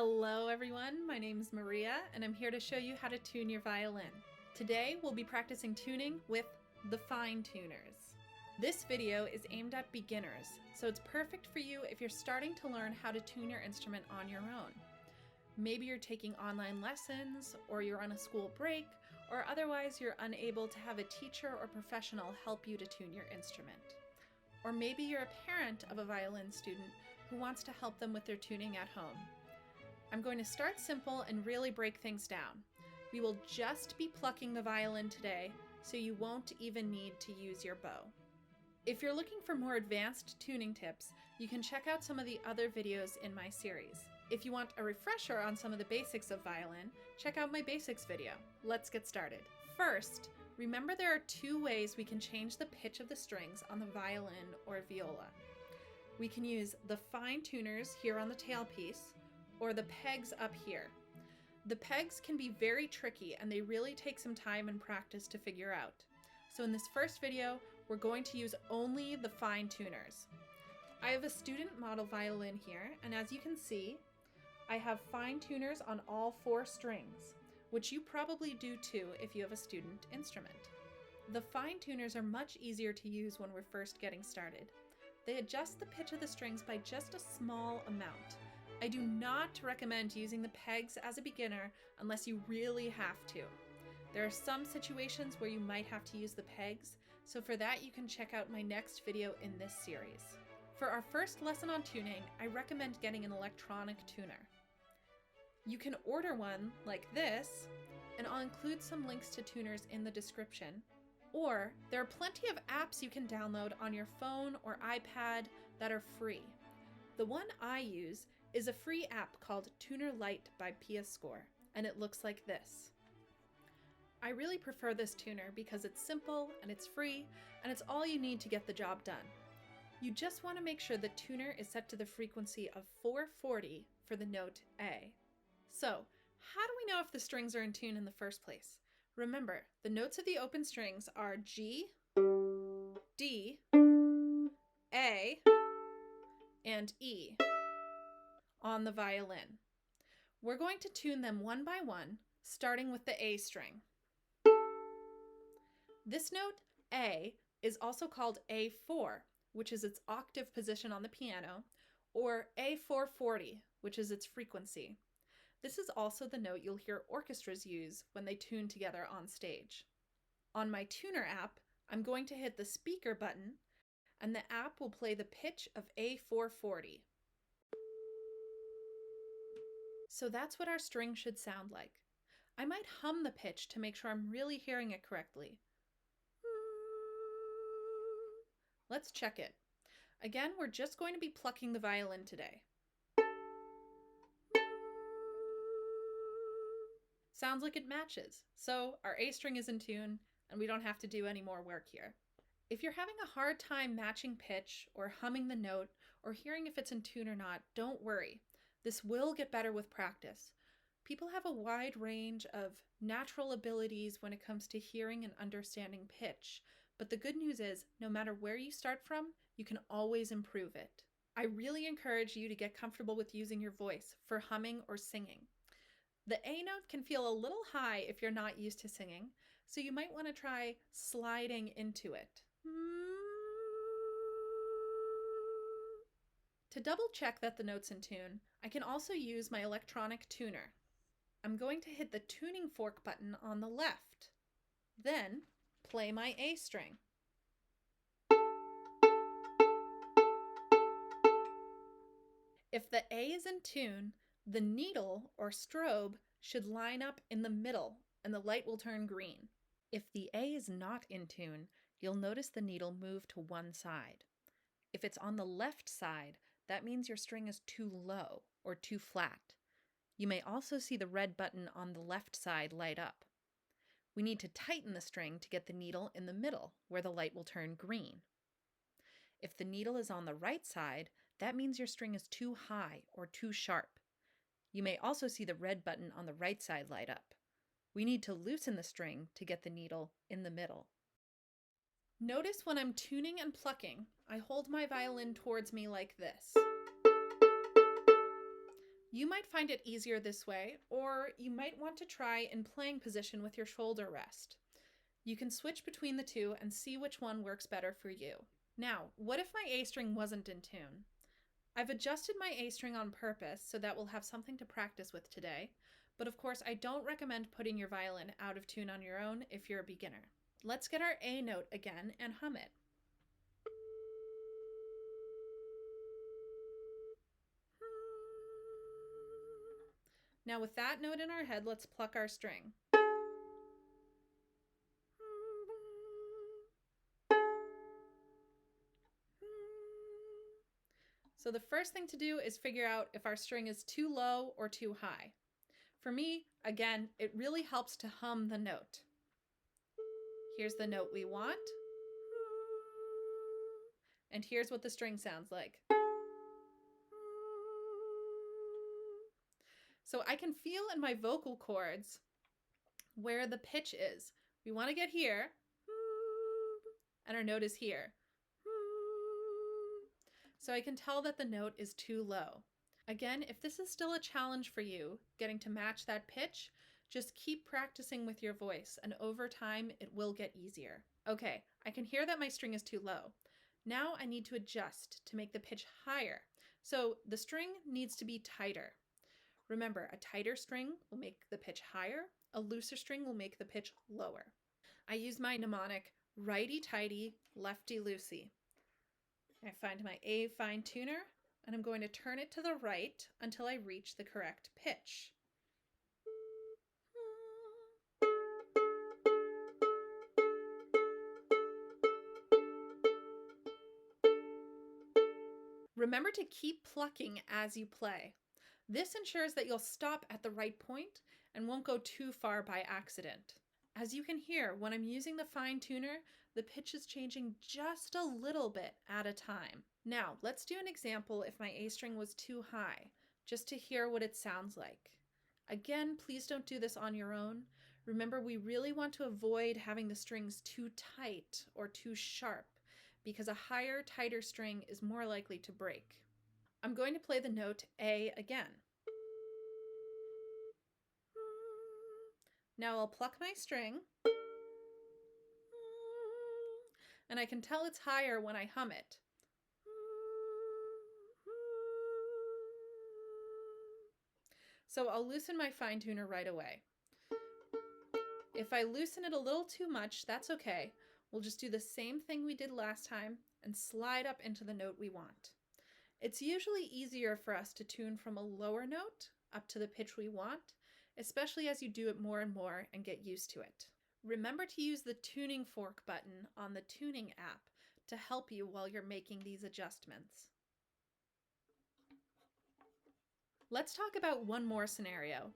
Hello everyone, my name is Maria and I'm here to show you how to tune your violin. Today we'll be practicing tuning with the fine tuners. This video is aimed at beginners, so it's perfect for you if you're starting to learn how to tune your instrument on your own. Maybe you're taking online lessons, or you're on a school break, or otherwise you're unable to have a teacher or professional help you to tune your instrument. Or maybe you're a parent of a violin student who wants to help them with their tuning at home. I'm going to start simple and really break things down. We will just be plucking the violin today, so you won't even need to use your bow. If you're looking for more advanced tuning tips, you can check out some of the other videos in my series. If you want a refresher on some of the basics of violin, check out my basics video. Let's get started. First, remember there are two ways we can change the pitch of the strings on the violin or viola. We can use the fine tuners here on the tailpiece, or the pegs up here. The pegs can be very tricky and they really take some time and practice to figure out. So in this first video, we're going to use only the fine tuners. I have a student model violin here, and as you can see, I have fine tuners on all 4 strings, which you probably do too if you have a student instrument. The fine tuners are much easier to use when we're first getting started. They adjust the pitch of the strings by just a small amount. I do not recommend using the pegs as a beginner unless you really have to. There are some situations where you might have to use the pegs, so for that you can check out my next video in this series. For our first lesson on tuning, I recommend getting an electronic tuner. You can order one like this, and I'll include some links to tuners in the description. Or there are plenty of apps you can download on your phone or iPad that are free. The one I use is a free app called Lite by PiaScore, and it looks like this. I really prefer this tuner because it's simple and it's free, and it's all you need to get the job done. You just want to make sure the tuner is set to the frequency of 440 for the note A. So, how do we know if the strings are in tune in the first place? Remember, the notes of the open strings are G, D, A, and E on the violin. We're going to tune them one by one, starting with the A string. This note, A, is also called A4, which is its octave position on the piano, or A440, which is its frequency. This is also the note you'll hear orchestras use when they tune together on stage. On my tuner app, I'm going to hit the speaker button, and the app will play the pitch of A440. So that's what our string should sound like. I might hum the pitch to make sure I'm really hearing it correctly. Let's check it. Again, we're just going to be plucking the violin today. Sounds like it matches. So our A string is in tune, and we don't have to do any more work here. If you're having a hard time matching pitch or humming the note or hearing if it's in tune or not, don't worry. This will get better with practice. People have a wide range of natural abilities when it comes to hearing and understanding pitch, but the good news is, no matter where you start from, you can always improve it. I really encourage you to get comfortable with using your voice for humming or singing. The A note can feel a little high if you're not used to singing, so you might want to try sliding into it. To double check that the note's in tune, I can also use my electronic tuner. I'm going to hit the tuning fork button on the left, then play my A string. If the A is in tune, the needle or strobe should line up in the middle and the light will turn green. If the A is not in tune, you'll notice the needle move to one side. If it's on the left side, that means your string is too low or too flat. You may also see the red button on the left side light up. We need to tighten the string to get the needle in the middle, where the light will turn green. If the needle is on the right side, that means your string is too high or too sharp. You may also see the red button on the right side light up. We need to loosen the string to get the needle in the middle. Notice when I'm tuning and plucking, I hold my violin towards me like this. You might find it easier this way, or you might want to try in playing position with your shoulder rest. You can switch between the two and see which one works better for you. Now, what if my A string wasn't in tune? I've adjusted my A string on purpose so that we'll have something to practice with today, but of course I don't recommend putting your violin out of tune on your own if you're a beginner. Let's get our A note again and hum it. Now with that note in our head, let's pluck our string. So the first thing to do is figure out if our string is too low or too high. For me, again, it really helps to hum the note. Here's the note we want. And here's what the string sounds like. So I can feel in my vocal cords where the pitch is. We want to get here, and our note is here. So I can tell that the note is too low. Again, if this is still a challenge for you, getting to match that pitch, just keep practicing with your voice, and over time it will get easier. Okay, I can hear that my string is too low. Now I need to adjust to make the pitch higher. So the string needs to be tighter. Remember, a tighter string will make the pitch higher, a looser string will make the pitch lower. I use my mnemonic righty-tighty, lefty-loosey. I find my A fine tuner, and I'm going to turn it to the right until I reach the correct pitch. Remember to keep plucking as you play. This ensures that you'll stop at the right point and won't go too far by accident. As you can hear, when I'm using the fine tuner, the pitch is changing just a little bit at a time. Now, let's do an example if my A string was too high, just to hear what it sounds like. Again, please don't do this on your own. Remember, we really want to avoid having the strings too tight or too sharp, because a higher, tighter string is more likely to break. I'm going to play the note A again. Now I'll pluck my string, and I can tell it's higher when I hum it. So I'll loosen my fine tuner right away. If I loosen it a little too much, that's okay. We'll just do the same thing we did last time and slide up into the note we want. It's usually easier for us to tune from a lower note up to the pitch we want, especially as you do it more and more and get used to it. Remember to use the tuning fork button on the tuning app to help you while you're making these adjustments. Let's talk about one more scenario.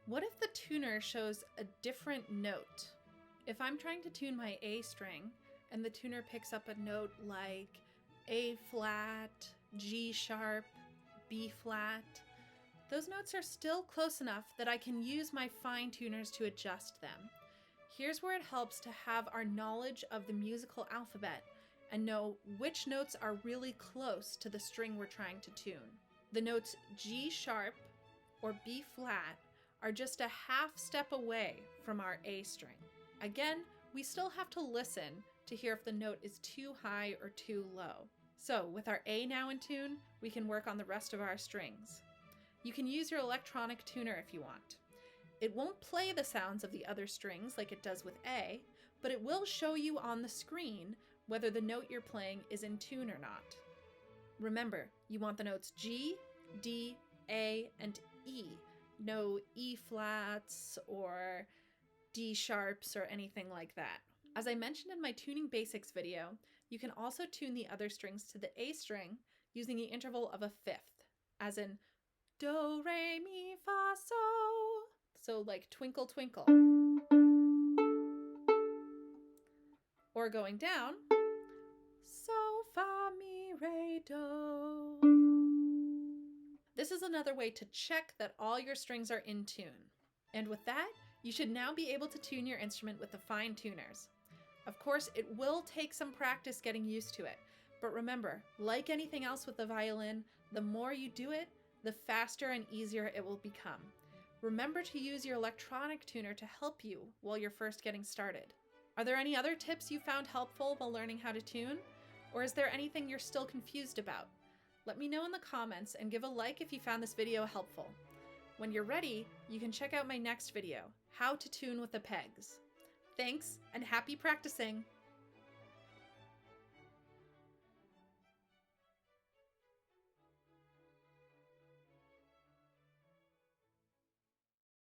What if the tuner shows a different note? If I'm trying to tune my A string and the tuner picks up a note like A flat, G sharp, B flat, those notes are still close enough that I can use my fine tuners to adjust them. Here's where it helps to have our knowledge of the musical alphabet and know which notes are really close to the string we're trying to tune. The notes G sharp or B flat are just a half step away from our A string. Again, we still have to listen to hear if the note is too high or too low. So with our A now in tune, we can work on the rest of our strings. You can use your electronic tuner if you want. It won't play the sounds of the other strings like it does with A, but it will show you on the screen whether the note you're playing is in tune or not. Remember, you want the notes G, D, A, and E. No E flats or D sharps or anything like that. As I mentioned in my Tuning Basics video, you can also tune the other strings to the A string using the interval of a fifth, as in Do, Re, Mi, Fa, So. So like Twinkle, Twinkle. Or going down, So, Fa, Mi, Re, Do. This is another way to check that all your strings are in tune. And with that, you should now be able to tune your instrument with the fine tuners. Of course, it will take some practice getting used to it, but remember, like anything else with the violin, the more you do it, the faster and easier it will become. Remember to use your electronic tuner to help you while you're first getting started. Are there any other tips you found helpful while learning how to tune? Or is there anything you're still confused about? Let me know in the comments and give a like if you found this video helpful. When you're ready, you can check out my next video, How to Tune with the Pegs. Thanks, and happy practicing!